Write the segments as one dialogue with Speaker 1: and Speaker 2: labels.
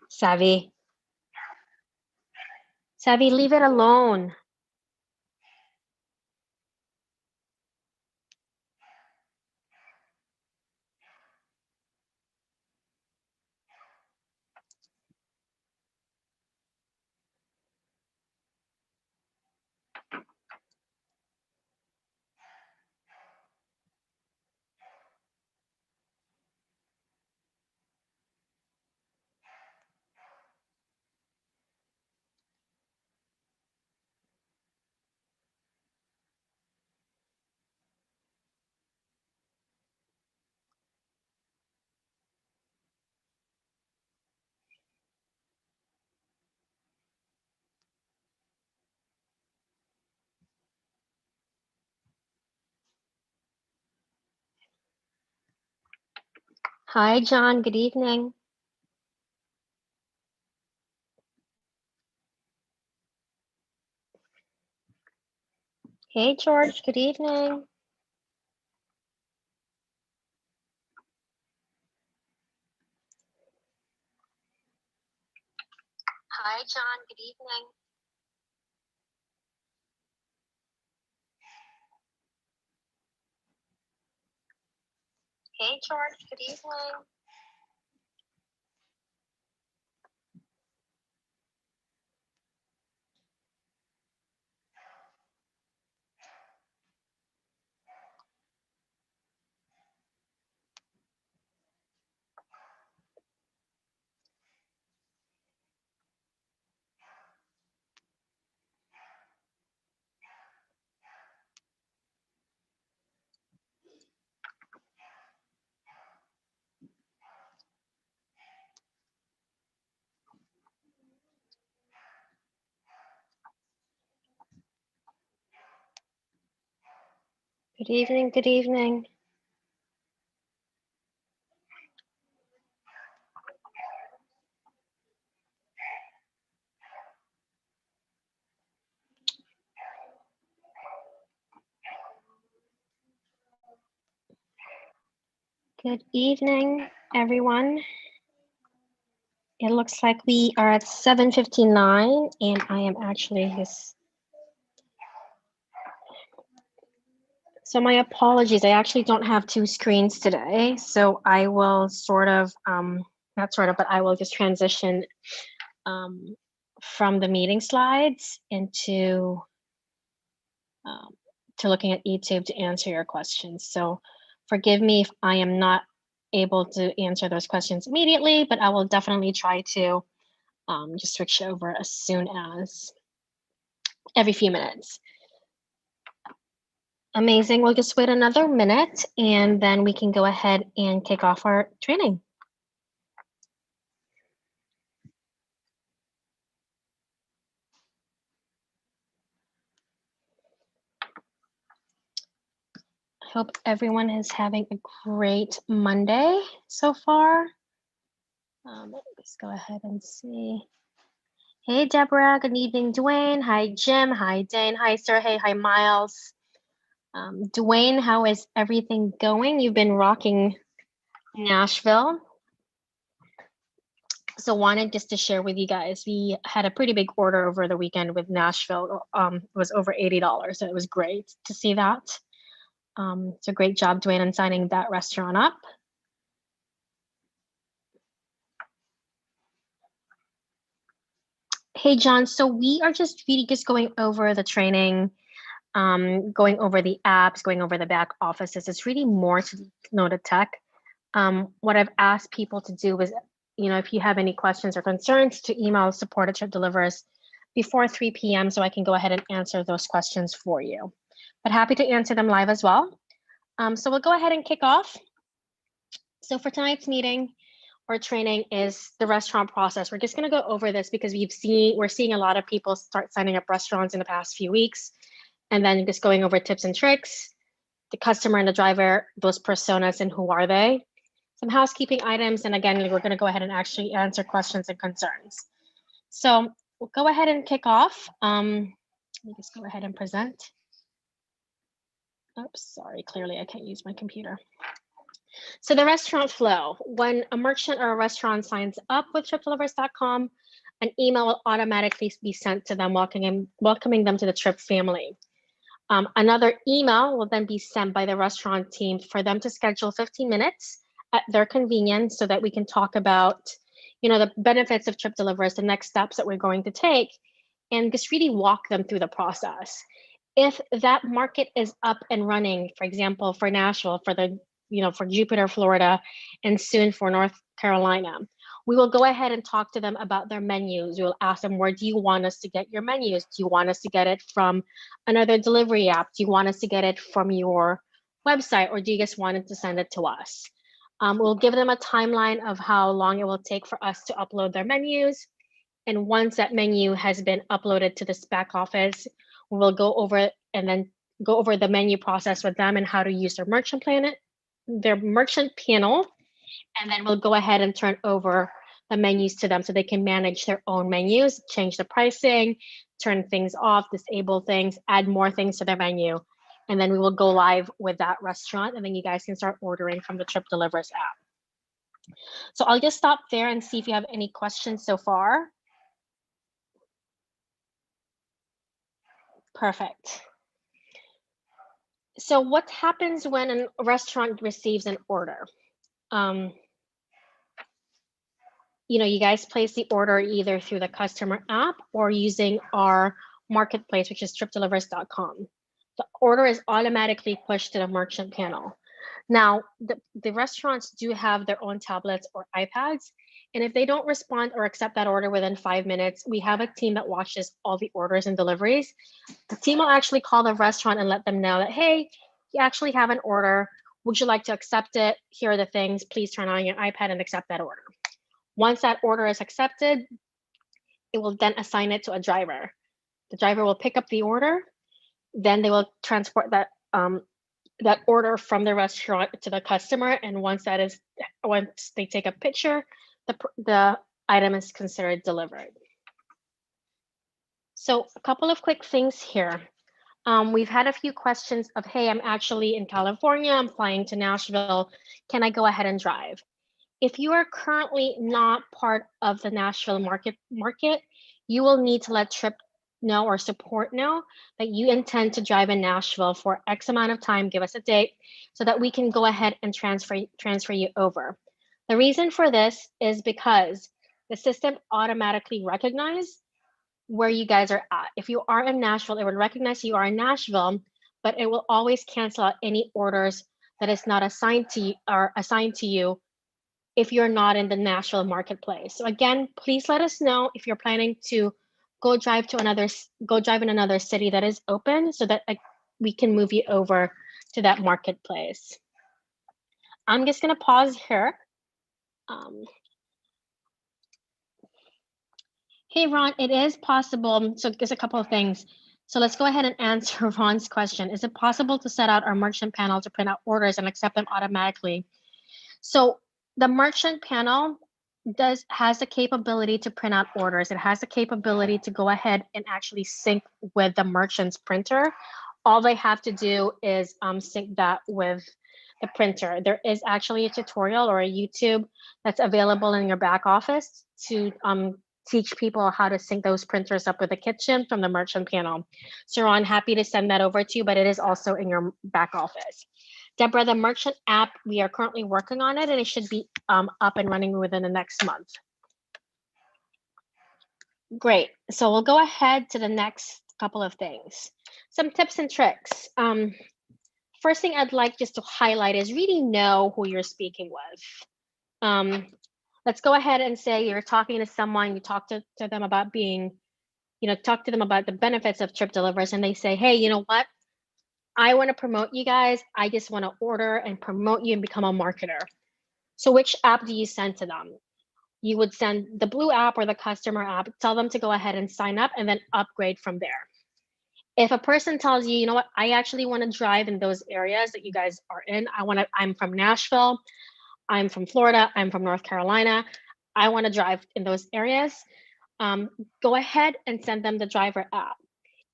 Speaker 1: Savvy. Savvy, leave it alone. Hi, John. Good evening. Hey, George. Good evening. Hi, John. Good evening. Hey, George. Good evening. Good evening. Good evening. Good evening, everyone. It looks like we are at 7:59, and I am actually just. So my apologies. I actually don't have two screens today, so I will not sort of, but I will just transition um, from the meeting slides into to looking at YouTube to answer your questions. So forgive me if I am not able to answer those questions immediately, but I will definitely try to just switch over as soon as every few minutes. Amazing. We'll just wait another minute and then we can go ahead and kick off our training. I hope everyone is having a great Monday so far. Let's go ahead and see. Hey, Deborah. Good evening, Dwayne. Hi, Jim. Hi, Dane. Hi, Sergey. Hi, Miles. Dwayne, how is everything going? You've been rocking Nashville. So wanted just to share with you guys, we had a pretty big order over the weekend with Nashville. It was over $80, so it was great to see that. It's a great job, Dwayne, in signing that restaurant up. Hey, John, so we are just really just going over the training, going over the apps, going over the back offices. It's really more to know the tech. What I've asked people to do is, if you have any questions or concerns, to email support@delivers before 3 p.m. so I can go ahead and answer those questions for you. But happy to answer them live as well. So we'll go ahead and kick off. So for tonight's meeting or training is the restaurant process. We're just going to go over this because we're seeing a lot of people start signing up restaurants in the past few weeks, and then just going over tips and tricks, the customer and the driver, those personas and who are they, some housekeeping items, and again, we're going to go ahead and actually answer questions and concerns. So we'll go ahead and kick off. Let me just go ahead and present. Oops, sorry, clearly I can't use my computer. So the restaurant flow, when a merchant or a restaurant signs up with tripdelivers.com, an email will automatically be sent to them welcoming them to the Trip family. Another email will then be sent by the restaurant team for them to schedule 15 minutes at their convenience so that we can talk about, the benefits of Trip Delivers, the next steps that we're going to take, and just really walk them through the process. If that market is up and running, for example, for Nashville, for Jupiter, Florida, and soon for North Carolina, we will go ahead and talk to them about their menus. We'll ask them, where do you want us to get your menus? Do you want us to get it from another delivery app? Do you want us to get it from your website, or do you just want it to send it to us? We'll give them a timeline of how long it will take for us to upload their menus. And once that menu has been uploaded to this back office, we'll go over the menu process with them and how to use their merchant panel. And then we'll go ahead and turn over the menus to them so they can manage their own menus, change the pricing, turn things off, disable things, add more things to their menu. And then we will go live with that restaurant, and then you guys can start ordering from the Trip Delivers app. So I'll just stop there and see if you have any questions so far. Perfect. So what happens when a restaurant receives an order? You guys place the order either through the customer app or using our marketplace, which is tripdelivers.com. The order is automatically pushed to the merchant panel. Now, the restaurants do have their own tablets or iPads, and if they don't respond or accept that order within 5 minutes, we have a team that watches all the orders and deliveries. The team will actually call the restaurant and let them know that, hey, you actually have an order. Would you like to accept it? Here are the things. Please turn on your iPad and accept that order. Once that order is accepted, it will then assign it to a driver. The driver will pick up the order. Then they will transport that order from the restaurant to the customer. And once they take a picture, the item is considered delivered. So a couple of quick things here. We've had a few questions of, hey, I'm actually in California, I'm flying to Nashville. Can I go ahead and drive? If you are currently not part of the Nashville market, you will need to let Trip know or support know that you intend to drive in Nashville for X amount of time. Give us a date so that we can go ahead and transfer you over. The reason for this is because the system automatically recognizes where you guys are at. If you are in Nashville, it would recognize you are in Nashville, but it will always cancel out any orders that is not assigned to you if you're not in the Nashville marketplace. So again, please let us know if you're planning to go drive in another city that is open so that we can move you over to that marketplace. I'm just gonna pause here. Hey, Ron, it is possible. So there's a couple of things. So let's go ahead and answer Ron's question. Is it possible to set out our merchant panel to print out orders and accept them automatically? So the merchant panel has the capability to print out orders. It has the capability to go ahead and actually sync with the merchant's printer. All they have to do is sync that with the printer. There is actually a tutorial or a YouTube that's available in your back office to teach people how to sync those printers up with the kitchen from the merchant panel. So Ron, happy to send that over to you, but it is also in your back office. Deborah, the merchant app, we are currently working on it and it should be up and running within the next month. Great, so we'll go ahead to the next couple of things. Some tips and tricks. First thing I'd like just to highlight is really know who you're speaking with. Let's go ahead and say you're talking to someone, you talk to them about talk to them about the benefits of Trip Delivers, and they say, hey, you know what? I want to promote you guys. I just want to order and promote you and become a marketer. So which app do you send to them? You would send the blue app or the customer app, tell them to go ahead and sign up and then upgrade from there. If a person tells you, you know what, I actually want to drive in those areas that you guys are in. I'm from Nashville. I'm from Florida. I'm from North Carolina. I want to drive in those areas. Go ahead and send them the driver app.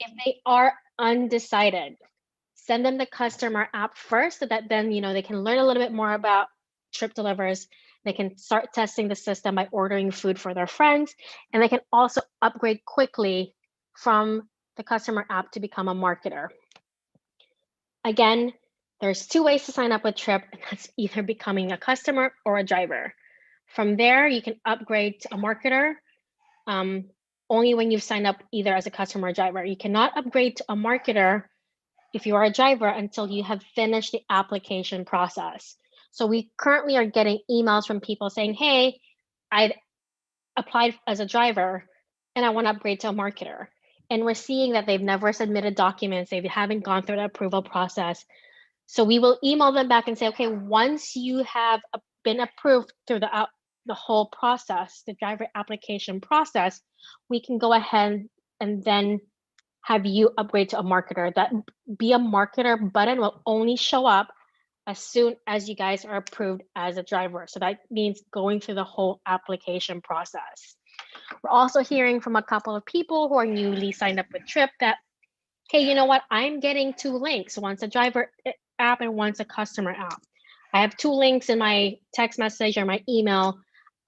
Speaker 1: If they are undecided, send them the customer app first so that then they can learn a little bit more about Trip Delivers. They can start testing the system by ordering food for their friends, and they can also upgrade quickly from the customer app to become a marketer. Again, there's two ways to sign up with Trip, and that's either becoming a customer or a driver. From there, you can upgrade to a marketer only when you've signed up either as a customer or driver. You cannot upgrade to a marketer if you are a driver until you have finished the application process. So we currently are getting emails from people saying, hey, I applied as a driver and I want to upgrade to a marketer. And we're seeing that they've never submitted documents, they haven't gone through the approval process. So we will email them back and say, okay, once you have been approved through the whole process, the driver application process, we can go ahead and then have you upgrade to a marketer. That be a marketer button will only show up as soon as you guys are approved as a driver. So that means going through the whole application process. We're also hearing from a couple of people who are newly signed up with Trip that, hey, you know what? I'm getting two links, one's a driver app and one's a customer app. I have two links in my text message or my email.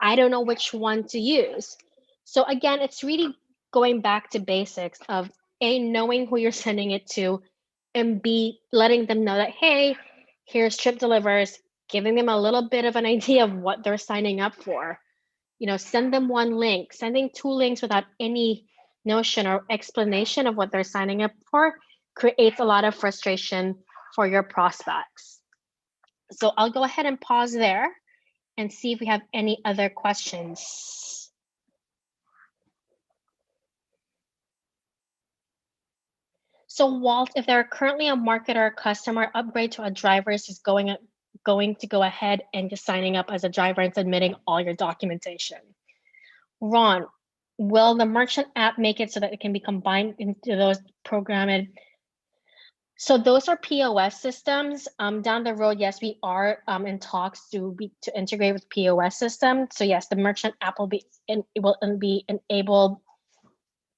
Speaker 1: I don't know which one to use. So again, it's really going back to basics of A, knowing who you're sending it to, and B, letting them know that, hey, here's Trip Delivers, giving them a little bit of an idea of what they're signing up for. You know, send them one link. Sending two links without any notion or explanation of what they're signing up for creates a lot of frustration for your prospects. So I'll go ahead and pause there and see if we have any other questions. So Walt, if they're currently a marketer or customer, upgrade to a driver is just going to go ahead and just signing up as a driver and submitting all your documentation. Ron, will the merchant app make it so that it can be combined into those programmed? So those are POS systems. Down the road, yes, we are in talks to integrate with POS systems. So yes, the merchant app will be enabled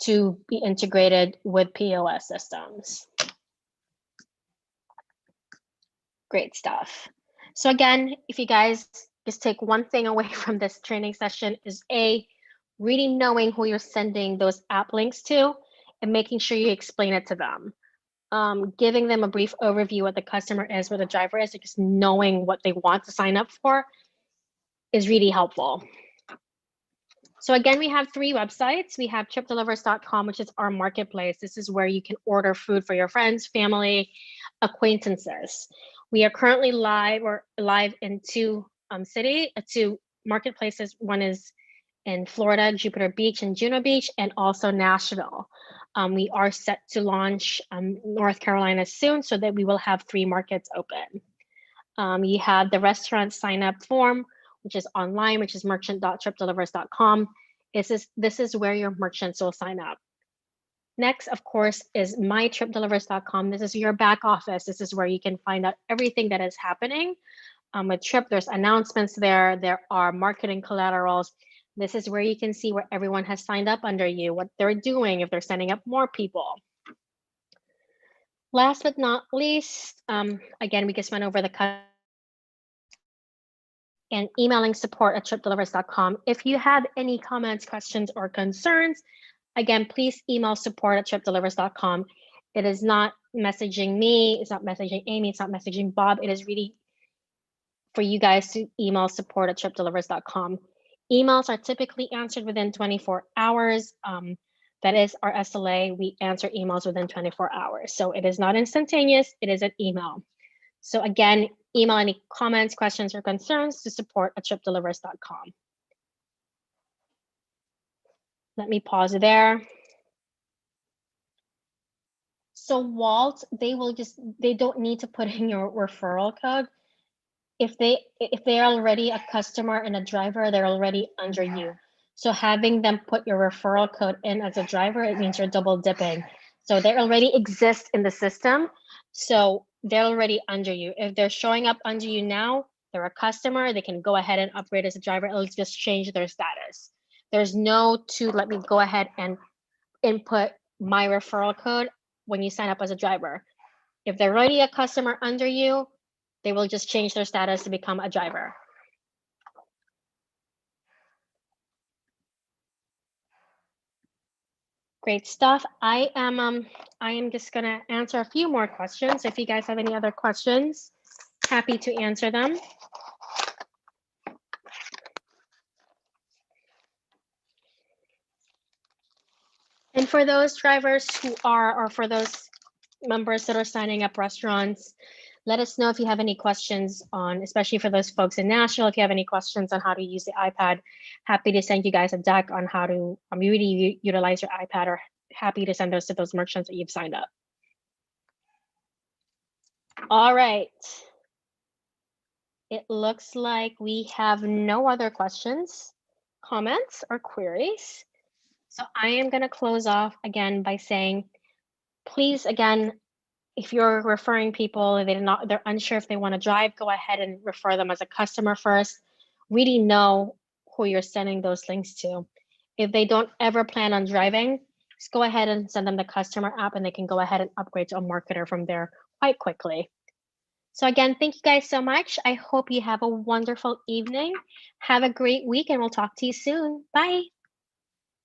Speaker 1: to be integrated with POS systems. Great stuff. So again, if you guys just take one thing away from this training session is really knowing who you're sending those app links to and making sure you explain it to them. Giving them a brief overview what the customer is, what the driver is, just knowing what they want to sign up for is really helpful. So again, we have three websites. We have tripdelivers.com, which is our marketplace. This is where you can order food for your friends, family, acquaintances. We are currently live in two marketplaces. One is in Florida, Jupiter Beach and Juno Beach, and also Nashville. We are set to launch North Carolina soon so that we will have 3 markets open. You have the restaurant sign up form, which is online, which is merchant.tripdelivers.com. This is where your merchants will sign up. Next, of course, is mytripdelivers.com. This is your back office. This is where you can find out everything that is happening with Trip. There's announcements there. There are marketing collaterals. This is where you can see where everyone has signed up under you, what they're doing, if they're sending up more people. Last but not least, again, we just went over the and emailing support@tripdelivers.com. If you have any comments, questions, or concerns, again, please email support@tripdelivers.com. It is not messaging me, it's not messaging Amy, it's not messaging Bob. It is really for you guys to email support@tripdelivers.com. Emails are typically answered within 24 hours. That is our SLA. We answer emails within 24 hours. So it is not instantaneous, it is an email. So again, email any comments, questions, or concerns to support@tripdelivers.com. Let me pause there. So Walt, they don't need to put in your referral code. If they're already a customer and a driver, they're already under you. So having them put your referral code in as a driver, it means you're double dipping. So they already exist in the system. So they're already under you. If they're showing up under you now, they're a customer, they can go ahead and upgrade as a driver. It'll just change their status. There's no let me go ahead and input my referral code when you sign up as a driver. If they're already a customer under you, they will just change their status to become a driver. Great stuff. I am just gonna answer a few more questions. If you guys have any other questions, happy to answer them. And for those drivers who are, or for those members that are signing up restaurants, let us know if you have any questions on, especially for those folks in Nashville, if you have any questions on how to use the iPad, happy to send you guys a deck on how to really utilize your iPad, or happy to send those to those merchants that you've signed up. All right. It looks like we have no other questions, comments, or queries. So I am going to close off again by saying, please, again, if you're referring people, they're unsure if they want to drive, go ahead and refer them as a customer first. Really know who you're sending those links to. If they don't ever plan on driving, just go ahead and send them the customer app, and they can go ahead and upgrade to a marketer from there quite quickly. So again, thank you guys so much. I hope you have a wonderful evening. Have a great week, and we'll talk to you soon. Bye.